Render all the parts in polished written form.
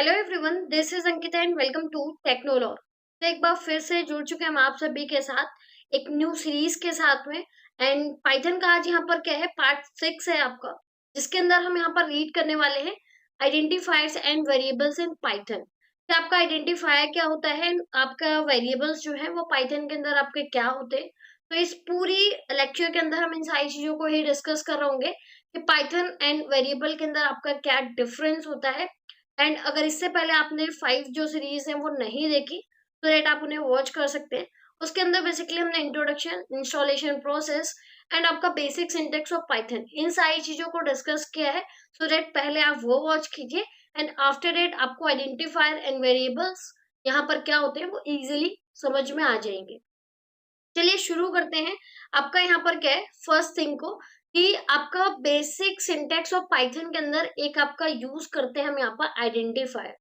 Hello everyone, this is Ankita and welcome to Technolog. तो एक बार फिर से जुड़ चुके हैं हम आप सभी के साथ एक न्यू सीरीज के साथ में। एंड पाइथन का आज यहाँ पर क्या है, पार्ट 6 है आपका, जिसके अंदर हम यहाँ पर रीड करने वाले हैं identifiers and variables in Python. कि आपका आइडेंटिफायर क्या होता है, आपका वेरिएबल्स जो है वो पाइथन के अंदर आपके क्या होते हैं। तो इस पूरी लेक्चर के अंदर हम इन सारी चीजों को ही डिस्कस कर रहे होंगे कि पाइथन एंड वेरिएबल के अंदर आपका क्या डिफरेंस होता है। एंड अगर इससे पहले आपने 5 जो सीरीज है वो नहीं देखी तो दैट आप उन्हें वॉच कर सकते हैं। उसके अंदर बेसिकली हमने इंट्रोडक्शन, इंस्टॉलेशन प्रोसेस एंड आपका बेसिक सिंटेक्स ऑफ पाइथन, इन सारी चीजों को डिस्कस किया है। सो दैट पहले आप वो वॉच कीजिए एंड आफ्टर दैट आपको आइडेंटिफायर एंड वेरिएबल्स यहाँ पर क्या होते हैं वो इजिली समझ में आ जाएंगे। चलिए शुरू करते हैं। आपका यहाँ पर क्या है, फर्स्ट थिंग को कि आपका बेसिक सिंटेक्स ऑफ पाइथन के अंदर एक आपका यूज करते हैं हम यहाँ पर आइडेंटिफायर।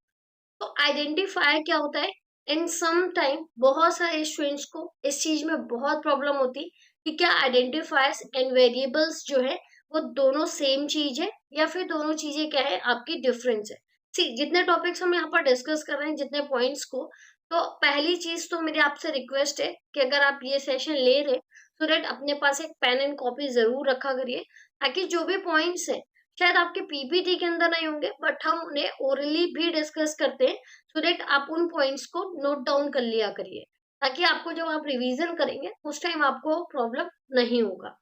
तो आइडेंटिफायर क्या होता है, इन सम टाइम बहुत सारे स्टूडेंट्स को इस चीज में बहुत प्रॉब्लम होती कि क्या आइडेंटिफायर्स एंड वेरिएबल्स जो है वो दोनों सेम चीज है या फिर दोनों चीजें क्या है आपकी डिफरेंस है। सी जितने टॉपिक्स हम यहाँ पर डिस्कस कर रहे हैं, जितने पॉइंट्स को, तो पहली चीज तो मेरी आपसे रिक्वेस्ट है कि अगर आप ये सेशन ले रहे तो दैट अपने पास एक पेन एंड कॉपी जरूर रखा करिए, ताकि जो भी पॉइंट्स है शायद आपके पीपीटी के अंदर नहीं होंगे बट हम उन्हें ओरली भी डिस्कस करते हैं। सो दैट आप उन पॉइंट्स को नोट डाउन कर लिया करिए, ताकि आपको जब आप रिवीजन करेंगे उस टाइम आपको प्रॉब्लम नहीं होगा।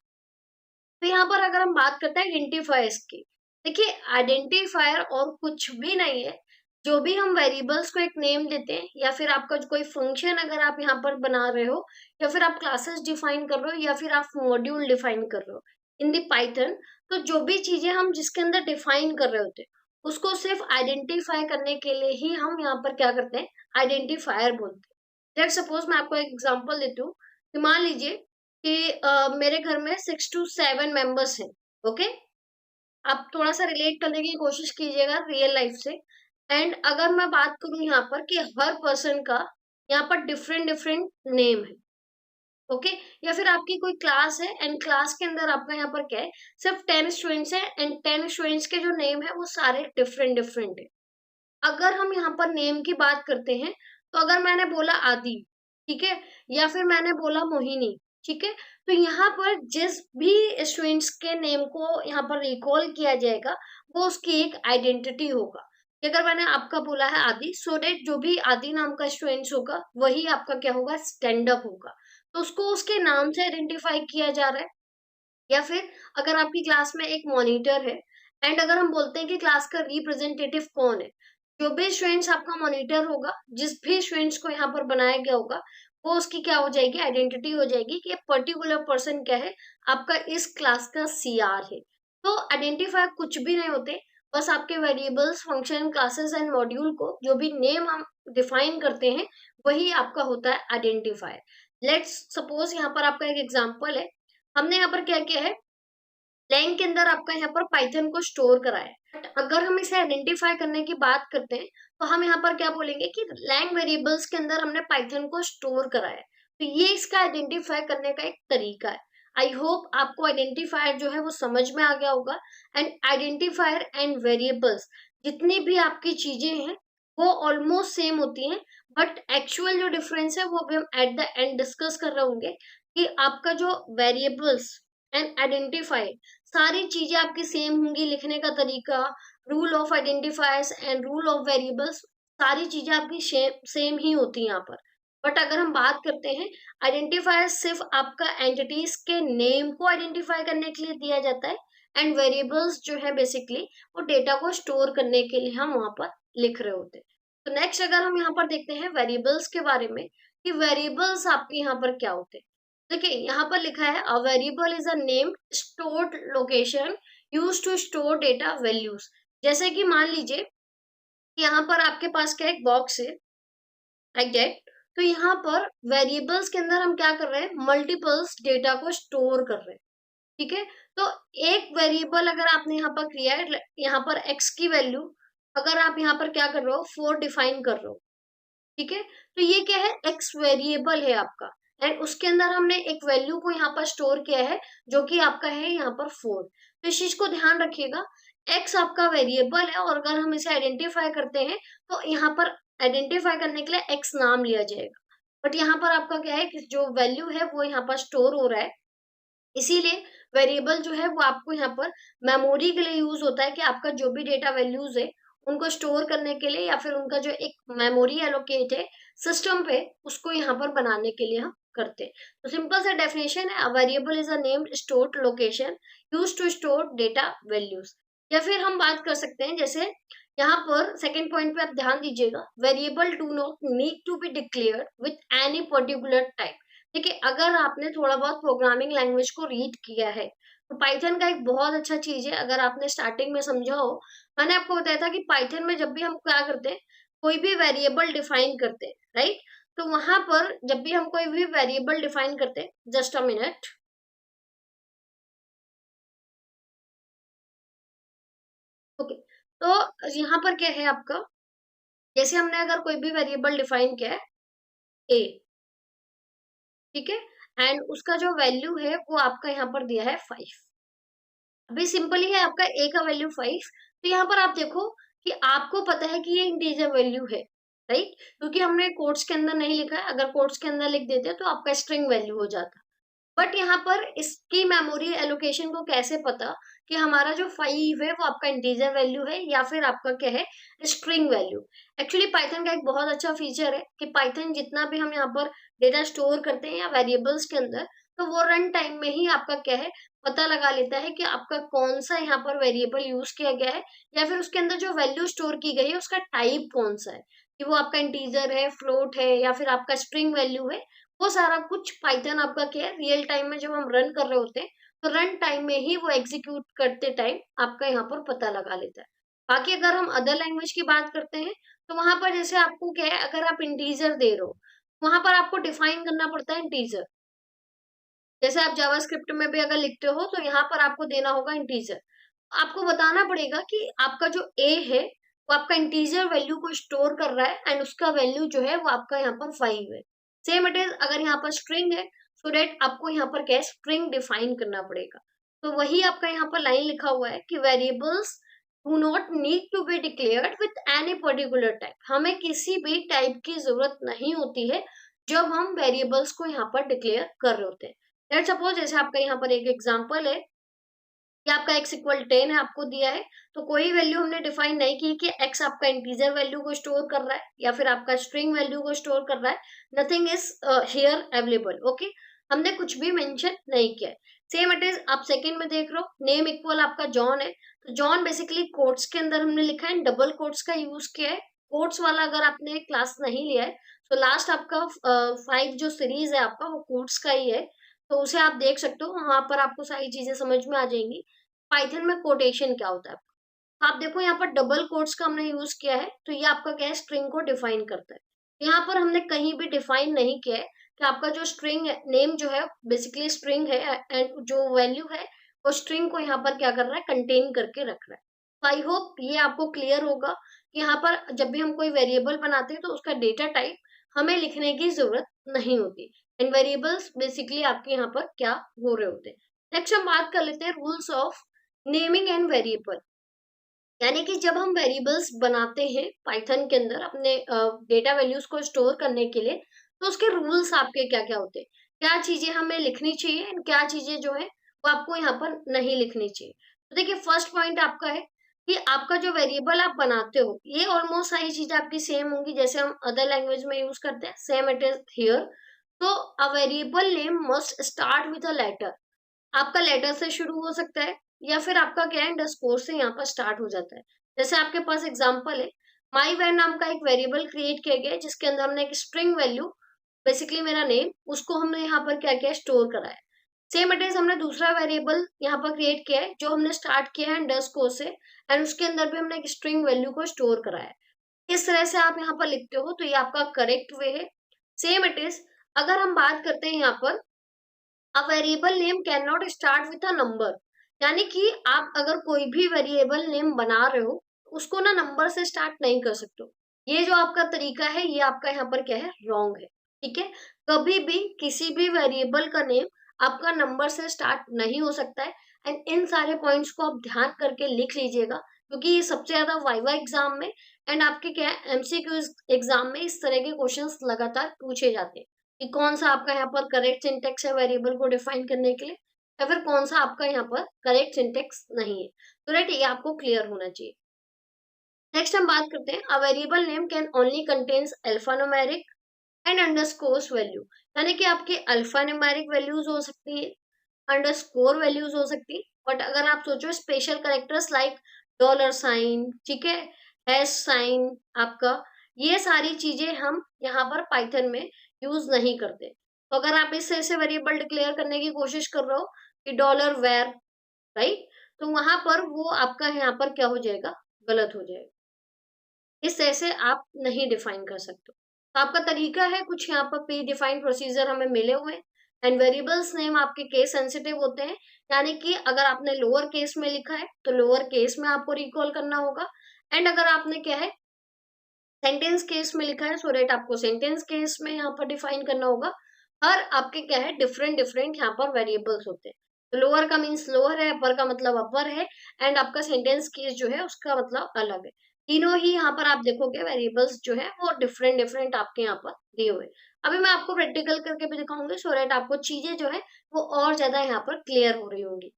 तो यहाँ पर अगर हम बात करते हैं आइडेंटिफायर्स की, देखिए आइडेंटिफायर और कुछ भी नहीं है। जो भी हम वेरिएबल्स को एक नेम देते हैं या फिर आपका जो कोई फंक्शन अगर आप यहाँ पर बना रहे हो या फिर आप क्लासेस डिफाइन कर रहे हो या फिर आप मॉड्यूल डिफाइन कर रहे हो इन दी पाइथन, तो जो भी चीजें हम जिसके अंदर डिफाइन कर रहे होते हैं उसको सिर्फ आइडेंटिफाई करने के लिए ही हम यहाँ पर क्या करते हैं, आइडेंटिफायर बोलते हैं। लेट सपोज मैं आपको एक एग्जांपल देती हूँ कि मान लीजिए कि मेरे घर में 6 to 7 मेंबर्स हैं। ओके, आप थोड़ा सा रिलेट करने की कोशिश कीजिएगा रियल लाइफ से। एंड अगर मैं बात करूं यहाँ पर कि हर पर्सन का यहाँ पर डिफरेंट डिफरेंट नेम है। ओके, या फिर आपकी कोई क्लास है एंड क्लास के अंदर आपका यहाँ पर क्या है, सिर्फ 10 स्टूडेंट्स है एंड 10 स्टूडेंट्स के जो नेम है वो सारे डिफरेंट डिफरेंट है। अगर हम यहाँ पर नेम की बात करते हैं, तो अगर मैंने बोला आदि, ठीक है, या फिर मैंने बोला मोहिनी, ठीक है, तो यहाँ पर जिस भी स्टूडेंट्स के नेम को यहाँ पर रिकॉल किया जाएगा वो उसकी एक आइडेंटिटी होगा। कि अगर मैंने आपका बोला है आदि, सो डेट जो भी आदि नाम का स्टूडेंट्स होगा वही आपका क्या होगा, स्टैंड अप होगा। तो उसको उसके नाम से आइडेंटिफाई किया जा रहा है। या फिर अगर आपकी क्लास में एक मॉनिटर है एंड अगर हम बोलते हैं कि क्लास का रिप्रेजेंटेटिव कौन है, जो भी स्टूडेंट्स आपका मॉनिटर होगा, जिस भी स्टूडेंट्स को यहाँ पर बनाया गया होगा, वो उसकी क्या हो जाएगी, आइडेंटिटी हो जाएगी कि पर्टिकुलर पर्सन क्या है, आपका इस क्लास का सीआर है। तो आइडेंटिफायर कुछ भी नहीं होते, बस आपके variables, function, classes and module को जो भी नेम हम डिफाइन करते हैं वही आपका होता है आइडेंटिफायर। लेट्स सपोज यहाँ पर आपका एक एग्जाम्पल है। हमने यहाँ पर क्या किया है, लैंग के अंदर आपका यहाँ पर पाइथन को स्टोर करा है। बट अगर हम इसे आइडेंटिफाई करने की बात करते हैं तो हम यहाँ पर क्या बोलेंगे कि लैंग वेरिएबल्स के अंदर हमने पाइथन को स्टोर करा है। तो ये इसका आइडेंटिफाई करने का एक तरीका है। आई होप आपको आइडेंटिफायर जो है वो समझ में आ गया होगा। एंड आइडेंटिफायर एंड वेरिएबल्स जितनी भी आपकी चीजें हैं वो ऑलमोस्ट सेम होती हैं, बट एक्चुअल जो डिफरेंस है वो अभी हम एट द एंड डिस्कस कर रहे होंगे कि आपका जो वेरिएबल्स एंड आइडेंटिफाई, सारी चीजें आपकी सेम होंगी, लिखने का तरीका, rule of identifiers and rule of variables, सारी चीजें आपकी सेम ही होती हैं यहाँ पर। बट अगर हम बात करते हैं, आइडेंटिफायर सिर्फ आपका एंटिटीज के नेम को आइडेंटिफाई करने के लिए दिया जाता है एंड वेरिएबल्स जो है बेसिकली वो डेटा को स्टोर करने के लिए हम वहां पर लिख रहे होते हैं। तो नेक्स्ट अगर हम यहाँ पर देखते हैं वेरिएबल्स के बारे में कि वेरिएबल्स आपके यहाँ पर क्या होते हैं। देखिए यहाँ पर लिखा है a variable is a name stored location use to store data values. जैसे कि मान लीजिए कि यहाँ पर आपके पास क्या एक बॉक्स है लाइक दैट। तो यहाँ पर वेरिएबल्स के अंदर हम क्या कर रहे हैं, मल्टीपल्स डेटा को स्टोर कर रहे हैं। ठीक है, तो एक वेरिएबल अगर आपने यहाँ पर किया है, यहाँ पर एक्स की वैल्यू अगर आप यहाँ पर क्या कर रहे हो, 4 डिफाइन कर रहे हो, ठीक है, तो ये क्या है, एक्स वेरिएबल है आपका एंड उसके अंदर हमने एक वैल्यू को यहाँ पर स्टोर किया है जो कि आपका है यहाँ पर 4। तो इस चीज को ध्यान रखिएगा। एक्स आपका वेरिएबल है और अगर हम इसे आइडेंटिफाई करते हैं तो यहाँ पर आइडेंटिफाई करने के लिए एक्स नाम लिया जाएगा। बट यहाँ पर आपका क्या है कि जो वैल्यू है वो यहाँ पर स्टोर हो रहा है, इसीलिए वेरिएबल जो है वो आपको यहाँ पर मेमोरी के लिए यूज होता है कि आपका जो भी डेटा वैल्यूज है उनको स्टोर करने के लिए, या फिर उनका जो एक मेमोरी एलोकेट है सिस्टम पे उसको यहाँ पर बनाने के लिए हम करते हैं। तो सिंपल सा डेफिनेशन है, variable is a named stored location use to store data values. या फिर हम बात कर सकते हैं, जैसे यहाँ पर सेकेंड पॉइंट पे आप ध्यान दीजिएगा, variable do not need to be declared with any particular type. देखिए, अगर आपने थोड़ा बहुत प्रोग्रामिंग लैंग्वेज को रीड किया है तो पाइथन का एक बहुत अच्छा चीज है, अगर आपने स्टार्टिंग में समझा हो, मैंने आपको बताया था कि पाइथन में जब भी हम क्या करते हैं, कोई भी वेरिएबल डिफाइन करते हैं, राइट? तो वहां पर जब भी हम कोई भी वेरिएबल डिफाइन करते हैं, जस्ट अ मिनट, ओके, तो यहाँ पर क्या है आपका, जैसे हमने अगर कोई भी वेरिएबल डिफाइन किया है ए, ठीक है, एंड उसका जो वैल्यू है वो आपका यहाँ पर दिया है 5। अभी सिंपल ही है, आपका ए का वैल्यू 5, तो यहाँ पर आप देखो कि आपको पता है कि ये इंटीजर वैल्यू है, राइट? क्योंकि हमने कोट्स के अंदर नहीं लिखा है, अगर कोट्स के अंदर लिख देते तो आपका स्ट्रिंग वैल्यू हो जाता। बट यहाँ पर इसकी मेमोरी एलोकेशन को कैसे पता कि हमारा जो 5 है वो आपका इंटीजर वैल्यू है या फिर आपका क्या है, स्ट्रिंग वैल्यू। एक्चुअली पाइथन का एक बहुत अच्छा फीचर है कि पाइथन जितना भी हम यहाँ पर डेटा स्टोर करते हैं या वेरिएबल्स के अंदर, तो वो रन टाइम में ही आपका क्या है, पता लगा लेता है कि आपका कौन सा यहाँ पर वेरिएबल यूज किया गया है, या फिर उसके अंदर जो वैल्यू स्टोर की गई है उसका टाइप कौन सा है, कि वो आपका इंटीजर है, फ्लोट है, या फिर आपका स्ट्रिंग वैल्यू है। वो सारा कुछ पाइथन आपका क्या है, रियल टाइम में जब हम रन कर रहे होते हैं तो रन टाइम में ही वो एग्जीक्यूट करते टाइम आपका यहाँ पर पता लगा लेता है। बाकी अगर हम अदर लैंग्वेज की बात करते हैं तो वहां पर जैसे आपको क्या है, अगर आप इंटीजर दे रहे हो, वहां पर आपको डिफाइन करना पड़ता है इंटीजर। जैसे आप जावास्क्रिप्ट में भी अगर लिखते हो तो यहाँ पर आपको देना होगा इंटीजर। आपको बताना पड़ेगा कि आपका जो ए है वो आपका इंटीजर वैल्यू को स्टोर कर रहा है एंड उसका वैल्यू जो है वो आपका यहाँ पर 5 है। सेम इट इज अगर यहाँ पर स्ट्रिंग है, सो डेट आपको यहाँ पर क्या है, स्ट्रिंग डिफाइन करना पड़ेगा। तो वही आपका यहाँ पर लाइन लिखा हुआ है कि variables do not need to be declared with any particular type. हमें किसी भी टाइप की जरूरत नहीं होती है जब हम वेरिएबल्स को यहाँ पर डिक्लेयर कर रहे होते हैं। लेट्स सपोज जैसे आपका यहाँ पर एक एग्जांपल है कि आपका x इक्वल 10 है, आपको दिया है, तो कोई वैल्यू हमने डिफाइन नहीं की कि x आपका इंटीजर वैल्यू को स्टोर कर रहा है या फिर आपका स्ट्रिंग वैल्यू को स्टोर कर रहा है। Nothing is here available, okay, हमने कुछ भी मेंशन नहीं किया है। सेम इट इज आप सेकंड में देख रहे हो, नेम इक्वल आपका जॉन है, तो जॉन बेसिकली कोट्स के अंदर हमने लिखा है, डबल कोट्स का यूज किया है। कोट्स वाला अगर आपने क्लास नहीं लिया है तो लास्ट आपका 5 जो सीरीज है आपका वो कोट्स का ही है, तो उसे आप देख सकते हो, वहां पर आपको सारी चीजें समझ में आ जाएंगी। पाइथन में कोटेशन क्या होता है, आप देखो यहाँ पर डबल कोट्स का हमने यूज किया है, तो ये आपका क्या है, स्ट्रिंग को डिफाइन करता है। यहाँ पर हमने कहीं भी डिफाइन नहीं किया है कि आपका जो स्ट्रिंग नेम जो है बेसिकली स्ट्रिंग है एंड जो वैल्यू है वो स्ट्रिंग को यहाँ पर क्या कर रहा है, कंटेन करके रख रहा है। तो आई होप ये आपको क्लियर होगा कि यहाँ पर जब भी हम कोई वेरिएबल बनाते हैं तो उसका डेटा टाइप हमें लिखने की जरूरत नहीं होती, एंड वेरिएबल्स बेसिकली आपके यहाँ पर क्या हो रहे होते हैं। नेक्स्ट हम बात कर लेते हैं rules of naming and variable. यानी कि जब हम वेरिएबल्स बनाते हैं पाइथन के अंदर अपने डेटा वैल्यूज को स्टोर करने के लिए, तो उसके रूल्स आपके क्या क्या होते हैं, क्या चीजें हमें लिखनी चाहिए एंड क्या चीजें जो है वो आपको यहाँ पर नहीं लिखनी चाहिए। तो देखिए, फर्स्ट पॉइंट आपका है कि आपका जो वेरिएबल आप बनाते हो ये ऑलमोस्ट सारी चीजें आपकी सेम होंगी जैसे हम अदर लैंग्वेज में यूज करते हैं, सेम इट इज हियर। तो a variable name must start with a letter, आपका लेटर से शुरू हो सकता है या फिर आपका क्या है, अंडरस्कोर से यहाँ पर स्टार्ट हो जाता है। जैसे आपके पास एग्जांपल है, माई वैन नाम का एक वेरिएबल क्रिएट किया गया है जिसके अंदर हमने एक स्ट्रिंग वैल्यू, बेसिकली मेरा नेम, उसको हमने यहाँ पर क्या किया, स्टोर करा है। सेम इट इज हमने दूसरा वेरिएबल यहाँ पर क्रिएट किया है जो हमने स्टार्ट किया है अंडरस्कोर से, एंड उसके अंदर भी हमने एक स्ट्रिंग वैल्यू को स्टोर करा है। इस तरह से आप यहाँ पर लिखते हो तो ये आपका करेक्ट वे है। सेम इट इज अगर हम बात करते हैं यहाँ पर, अ variable name can not start with a number, यानी कि आप अगर कोई भी वेरिएबल नेम बना रहे हो उसको ना नंबर से स्टार्ट नहीं कर सकते हो। ये जो आपका तरीका है ये आपका यहाँ पर क्या है, रॉन्ग है, ठीक है। कभी भी किसी भी वेरिएबल का नेम आपका नंबर से स्टार्ट नहीं हो सकता है। एंड इन सारे पॉइंट्स को आप ध्यान करके लिख लीजिएगा, क्योंकि ये सबसे ज्यादा वाइवा एग्जाम में एंड आपके क्या है एमसीक्यू एग्जाम में इस तरह के क्वेश्चंस लगातार पूछे जाते हैं कि कौन सा आपका यहाँ पर करेक्ट सिंटेक्स है वेरिएबल को डिफाइन करने के लिए, या फिर कौन सा आपका यहाँ पर करेक्ट सिंटेक्स नहीं है। तो राइट, ये आपको क्लियर होना चाहिए। नेक्स्ट हम बात करते हैं, अ variable name can only contains alpha numeric and underscores value, यानी कि आपके अल्फा न्यूमेरिक वैल्यूज हो सकती है, अंडरस्कोर वैल्यूज हो सकती है, बट अगर आप सोचो special characters like dollar sign, ठीक है, हैश साइन आपका, ये सारी चीजें हम यहाँ पर पाइथन में यूज नहीं करते। तो अगर आप इस ऐसे वेरिएबल डिक्लेयर करने की कोशिश कर रहे हो कि डॉलर वेर, राइट, तो वहां पर वो आपका यहाँ पर क्या हो जाएगा, गलत हो जाएगा। इस ऐसे आप नहीं डिफाइन कर सकते। तो आपका तरीका है कुछ यहाँ पर प्री डिफाइंड प्रोसीजर हमें मिले हुए हैं, एंड वेरिएबल्स नेम आपके केस सेंसिटिव होते हैं, यानी कि अगर आपने लोअर केस में लिखा है तो लोअर केस में आपको रिकॉल करना होगा, एंड अगर आपने क्या है सेंटेंस केस में लिखा है सो रेट आपको सेंटेंस केस में यहाँ पर डिफाइन करना होगा। हर आपके क्या है डिफरेंट डिफरेंट यहाँ पर वेरिएबल्स होते हैं। तो लोअर का मीन्स लोअर है, अपर का मतलब अपर है, एंड आपका सेंटेंस केस जो है उसका मतलब अलग है। तीनों ही यहाँ पर आप देखोगे वेरिएबल्स जो है वो डिफरेंट डिफरेंट आपके यहाँ पर दिए हुए। अभी मैं आपको प्रैक्टिकल करके भी दिखाऊंगी सो रेट आपको चीजें जो है वो और ज्यादा यहाँ पर क्लियर हो रही होंगी।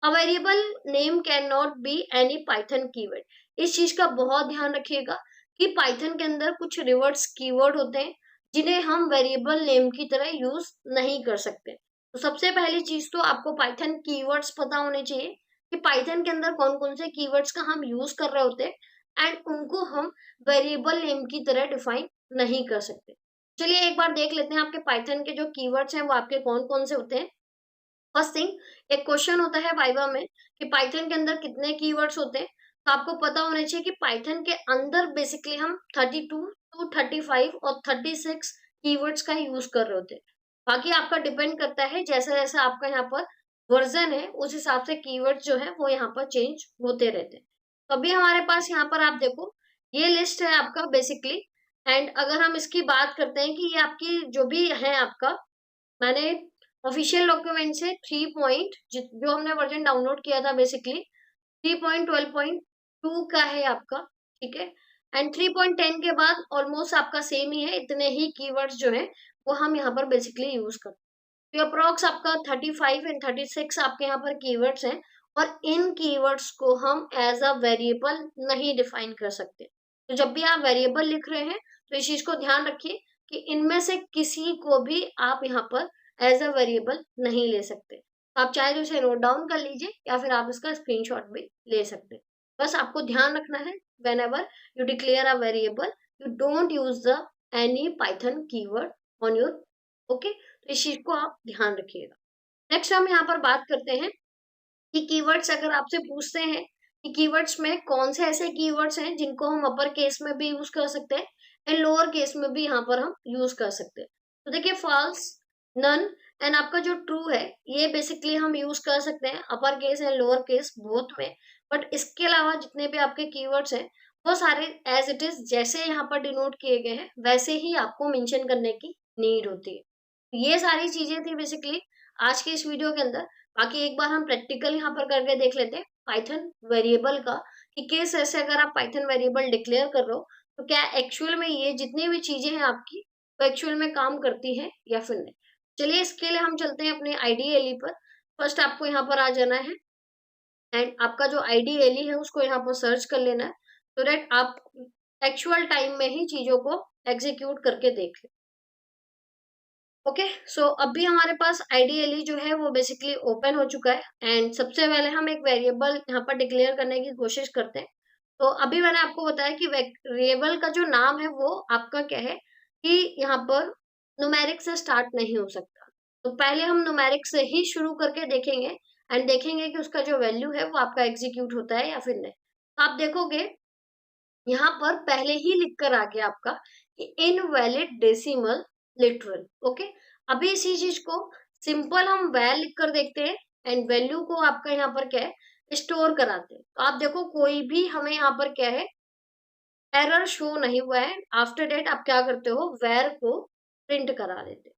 अ variable name can not be any Python keyword, इस चीज का बहुत ध्यान रखिएगा कि पाइथन के अंदर कुछ रिवर्स कीवर्ड होते हैं जिन्हें हम वेरिएबल नेम की तरह यूज नहीं कर सकते। तो सबसे पहली चीज तो आपको पाइथन कीवर्ड्स पता होने चाहिए कि पाइथन के अंदर कौन कौन से कीवर्ड्स का हम यूज कर रहे होते हैं, एंड उनको हम वेरिएबल नेम की तरह डिफाइन नहीं कर सकते। चलिए एक बार देख लेते हैं आपके पाइथन के जो कीवर्ड्स हैं वो आपके कौन कौन से होते हैं। फर्स्ट थिंग, एक क्वेश्चन होता है वाइवा में कि पाइथन के अंदर कितने कीवर्ड्स होते हैं। तो आपको पता होना चाहिए कि पाइथन के अंदर बेसिकली हम 32 टू 35 और 36 कीवर्ड्स का यूज कर रहे होते हैं। बाकी आपका डिपेंड करता है जैसा जैसा आपका यहाँ पर वर्जन है उस हिसाब से कीवर्ड्स जो है वो यहाँ पर चेंज होते रहते हैं। तो अभी हमारे पास यहाँ पर आप देखो ये लिस्ट है आपका बेसिकली, एंड अगर हम इसकी बात करते हैं कि ये आपकी जो भी है आपका, मैंने ऑफिशियल डॉक्यूमेंट से 3 पॉइंट जो हमने वर्जन डाउनलोड किया था बेसिकली 3.12.2 का है आपका, ठीक है, एंड 3.10 के बाद ऑलमोस्ट आपका सेम ही है, इतने ही कीवर्ड्स जो है वो हम यहाँ पर बेसिकली यूज करते हैं। तो अप्रोक्स आपका 35 एंड 36 आपके यहाँ पर कीवर्ड्स हैं, और इन कीवर्ड्स को हम एज अ वेरिएबल नहीं डिफाइन कर सकते। तो जब भी आप वेरिएबल लिख रहे हैं तो इस चीज को ध्यान रखिए कि इनमें से किसी को भी आप यहाँ पर एज अ वेरिएबल नहीं ले सकते। आप चाहे तो इसे नोट डाउन कर लीजिए या फिर आप इसका स्क्रीनशॉट भी ले सकते हैं। बस आपको ध्यान रखना है whenever you declare a variable you don't use the any python keyword on your, okay, तो इस चीज को आप ध्यान रखिएगा। नेक्स्ट हम यहाँ पर बात करते हैं कि कीवर्ड्स अगर आपसे पूछते हैं कि कीवर्ड्स में कौन से ऐसे कीवर्ड्स हैं जिनको हम अपर केस में भी यूज कर सकते हैं एंड लोअर केस में भी यहाँ पर हम यूज कर सकते हैं। तो देखिए फॉल्स, नन एंड आपका जो ट्रू है ये बेसिकली हम यूज कर सकते हैं upper case and lower case both में, बट इसके अलावा जितने भी आपके कीवर्ड्स हैं वो सारे एज इट इज जैसे यहाँ पर डिनोट किए गए हैं वैसे ही आपको मेंशन करने की नीड होती है। ये सारी चीजें थी बेसिकली आज के इस वीडियो के अंदर। बाकी एक बार हम प्रैक्टिकल यहाँ पर करके देख लेते हैं पाइथन वेरिएबल का कि किस ऐसे अगर आप पाइथन वेरिएबल डिक्लेयर कर रहे हो तो क्या एक्चुअल में ये जितनी भी चीजें हैं आपकी वो एक्चुअल में काम करती है या फिर नहीं। चलिए इसके लिए हम चलते हैं अपने आईडीएलई पर। फर्स्ट आपको यहाँ पर आ जाना है एंड आपका जो आईडीएलई है उसको यहाँ पर सर्च कर लेना है सो दैट आप एक्चुअल टाइम में ही चीजों को एग्जीक्यूट करके देख लें। ओके, सो अभी हमारे पास आईडीएलई जो है वो बेसिकली ओपन हो चुका है एंड सबसे पहले हम एक वेरिएबल यहाँ पर डिक्लेयर करने की कोशिश करते हैं। तो अभी मैंने आपको बताया कि वेरिएबल का जो नाम है वो आपका क्या है कि यहाँ पर न्यूमेरिक से स्टार्ट नहीं हो सकता। तो पहले हम न्यूमेरिक से ही शुरू करके देखेंगे एंड देखेंगे कि उसका जो वैल्यू है वो आपका एग्जीक्यूट होता है या फिर नहीं। तो आप देखोगे यहाँ पर पहले ही लिख कर आ गया आपका कि इनवैलिड डेसिमल लिटरल, ओके। अभी इसी चीज को सिंपल हम वैल लिख कर देखते हैं एंड वैल्यू को आपका यहाँ पर क्या है स्टोर कराते हैं। तो आप देखो कोई भी हमें यहाँ पर क्या है एरर शो नहीं हुआ है। आफ्टर डेट आप क्या करते हो वेर को प्रिंट करा देते,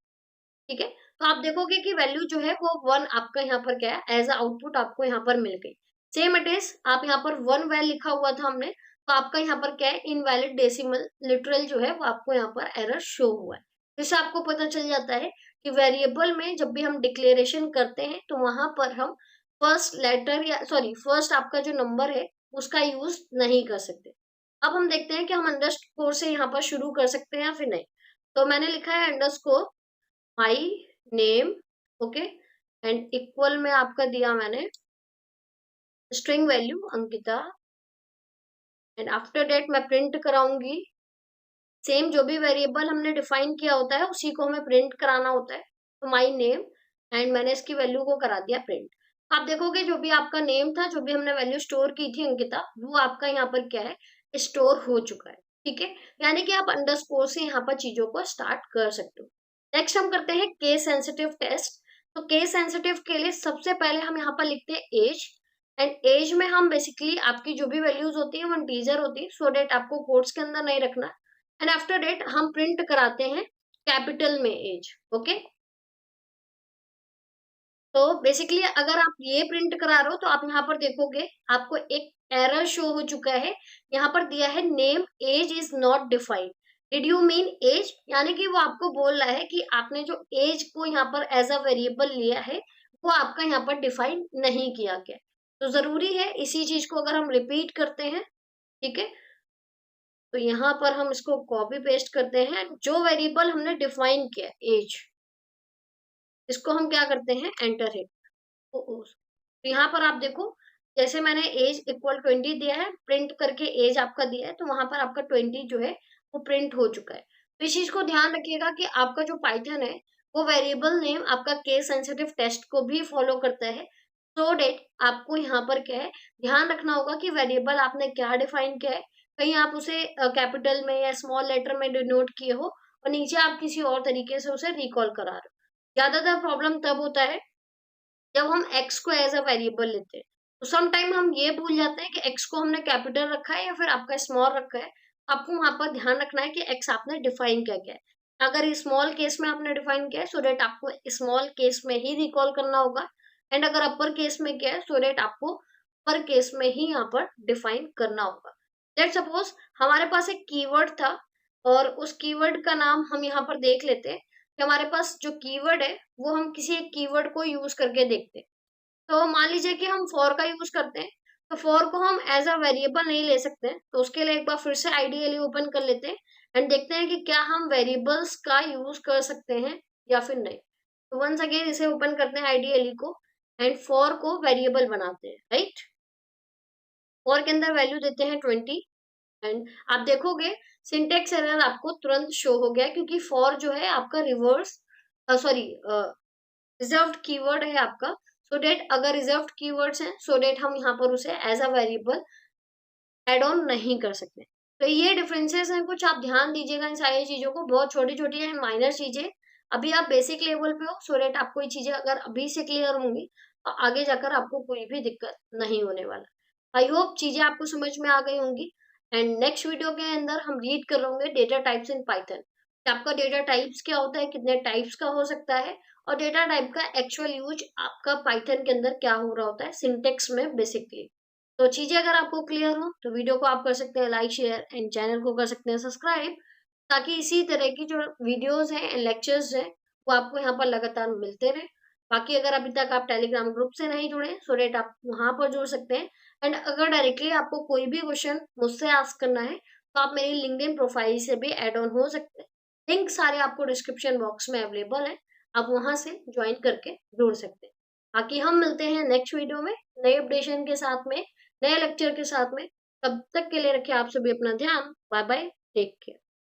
ठीक है। तो आप देखोगे कि वैल्यू जो है वो 1 आपका यहाँ पर क्या है, एज अ आउटपुट आपको यहाँ पर मिल गई। सेम इट इज, आप यहाँ पर 1 वैल लिखा हुआ था हमने, तो आपका यहाँ पर क्या है, इनवैलिड डेसिमल लिटरल जो है वो आपको यहाँ पर एरर शो हुआ है। जिससे आपको पता चल जाता है कि वेरिएबल में जब भी हम डिक्लेरेशन करते हैं तो वहां पर हम फर्स्ट लेटर या सॉरी फर्स्ट आपका जो नंबर है उसका यूज नहीं कर सकते। अब हम देखते हैं कि हम अंडरस्कोर से यहाँ पर शुरू कर सकते हैं या फिर नहीं। तो मैंने लिखा है underscore my name, okay, and equal में आपका दिया मैंने string value Ankita, and after that मैं प्रिंट कराऊंगी सेम जो भी वेरिएबल हमने डिफाइन किया होता है उसी को हमें प्रिंट कराना होता है। तो माई नेम, एंड मैंने इसकी वैल्यू को करा दिया प्रिंट। आप देखोगे जो भी आपका नेम था, जो भी हमने वैल्यू स्टोर की थी अंकिता, वो आपका यहाँ पर क्या है, स्टोर हो चुका है। ठीक है, यानी कि आप अंडरस्कोर से यहाँ पर चीजों को स्टार्ट कर सकते हो। नेक्स्ट हम करते हैं केस सेंसिटिव टेस्ट। तो केस सेंसिटिव के लिए सबसे पहले हम यहाँ पर लिखते हैं एज, एंड एज में हम बेसिकली आपकी जो भी वैल्यूज होती है वो इंटीजर होती है, सो डेट आपको कोट्स के अंदर नहीं रखना। एंड आफ्टर डेट हम प्रिंट कराते हैं कैपिटल में एज, ओके। तो बेसिकली अगर आप ये प्रिंट करा रहे हो तो आप यहाँ पर देखोगे आपको एक एरर शो हो चुका है। यहाँ पर दिया है name as is not defined. Did you mean as, यानी कि वो आपको बोल रहा है कि आपने जो एज को यहाँ पर एज अ वेरिएबल लिया है वो आपका यहाँ पर डिफाइन नहीं किया गया। तो जरूरी है इसी चीज को अगर हम रिपीट करते हैं, ठीक है, तो यहाँ पर हम इसको कॉपी पेस्ट करते हैं, जो वेरिएबल हमने डिफाइन किया एज, इसको हम क्या करते हैं, एंटर हिट। तो यहाँ पर आप देखो, जैसे मैंने एज इक्वल 20 दिया है, प्रिंट करके एज आपका दिया है, तो वहां पर आपका 20 जो है वो प्रिंट हो चुका है। तो इस चीज को ध्यान रखिएगा कि आपका जो पाइथन है वो वेरिएबल नेम आपका केस सेंसिटिव टेस्ट को भी फॉलो करता है। सो डेट आपको यहाँ पर क्या है, ध्यान रखना होगा कि वेरिएबल आपने क्या डिफाइन किया है। कहीं आप उसे कैपिटल में या स्मॉल लेटर में डिनोट किए हो और नीचे आप किसी और तरीके से उसे रिकॉल करा रहे हो। ज्यादातर प्रॉब्लम तब होता है जब हम x को एज अ वेरिएबल लेते हैं। तो सम टाइम हम ये भूल जाते हैं कि x को हमने कैपिटल रखा है या फिर आपका स्मॉल रखा है। आपको वहां पर ध्यान रखना है कि x आपने डिफाइन क्या किया है। अगर स्मॉल केस में आपने डिफाइन किया है सो डेट आपको स्मॉल केस में ही रिकॉल करना होगा, एंड अगर अपर केस में किया है सो डेट आपको अपर केस में ही यहाँ पर डिफाइन करना होगा। लेट सपोज हमारे पास एक कीवर्ड था और उस कीवर्ड का नाम हम यहाँ पर देख लेते हैं कि हमारे पास जो कीवर्ड है वो हम किसी एक कीवर्ड को यूज करके देखते हैं। तो मान लीजिए कि हम फॉर का यूज करते हैं, तो फॉर को हम एज अ वेरिएबल नहीं ले सकते हैं, तो उसके लिए एक बार फिर से आइडियली ओपन कर लेते हैं एंड देखते हैं कि क्या हम वेरिएबल्स का यूज कर सकते हैं या फिर नहीं। तो वंस अगेन इसे ओपन करते हैं आइडियली को एंड फॉर को वेरिएबल बनाते हैं, राइट। फॉर के अंदर वैल्यू देते हैं 20 एंड आप देखोगे सिंटेक्स एरर आपको तुरंत शो हो गया क्योंकि फॉर जो है आपका रिवर्स सॉरी रिजर्व्ड कीवर्ड है आपका। सो डेट अगर रिजर्व्ड कीवर्ड्स हैं सो डेट हम यहाँ पर उसे as a variable add on नहीं कर सकते। तो ये डिफरेंसेस हैं कुछ, आप ध्यान दीजिएगा इन सारी चीजों को, बहुत छोटी छोटी है, माइनर चीजें। अभी आप बेसिक लेवल पे हो सो डेट आपको ये चीजें अगर अभी से क्लियर होंगी तो आगे जाकर आपको कोई भी दिक्कत नहीं होने वाला। आई होप चीजें आपको समझ में आ गई होंगी। एंड नेक्स्ट वीडियो के अंदर हम रीड कर रहे डेटा टाइप्स इन पाइथन। आपका डेटा टाइप्स क्या होता है, कितने टाइप्स का हो सकता है, और डेटा टाइप का एक्चुअल यूज आपका पाइथन के अंदर क्या हो रहा होता है सिंटेक्स में बेसिकली। तो चीजें अगर आपको क्लियर हो तो वीडियो को आप कर सकते हैं लाइक शेयर एंड चैनल को कर सकते हैं सब्सक्राइब, ताकि इसी तरह की जो वीडियोस हैं एंड लेक्चर्स हैं वो आपको यहाँ पर लगातार मिलते रहे। बाकी अगर अभी तक आप टेलीग्राम ग्रुप से नहीं जुड़े सो डेट आप वहां पर जुड़ सकते हैं। एंड अगर डायरेक्टली आपको कोई भी क्वेश्चन मुझसे आस्क करना है तो आप मेरी लिंक्डइन प्रोफाइल से भी एड ऑन हो सकते हैं। लिंक सारे आपको डिस्क्रिप्शन बॉक्स में अवेलेबल है, आप वहां से ज्वाइन करके जुड़ सकते हैं। बाकी हम मिलते हैं नेक्स्ट वीडियो में नए अपडेशन के साथ में, नए लेक्चर के साथ में। तब तक के लिए रखिए आप सभी अपना ध्यान। Bye bye, take care.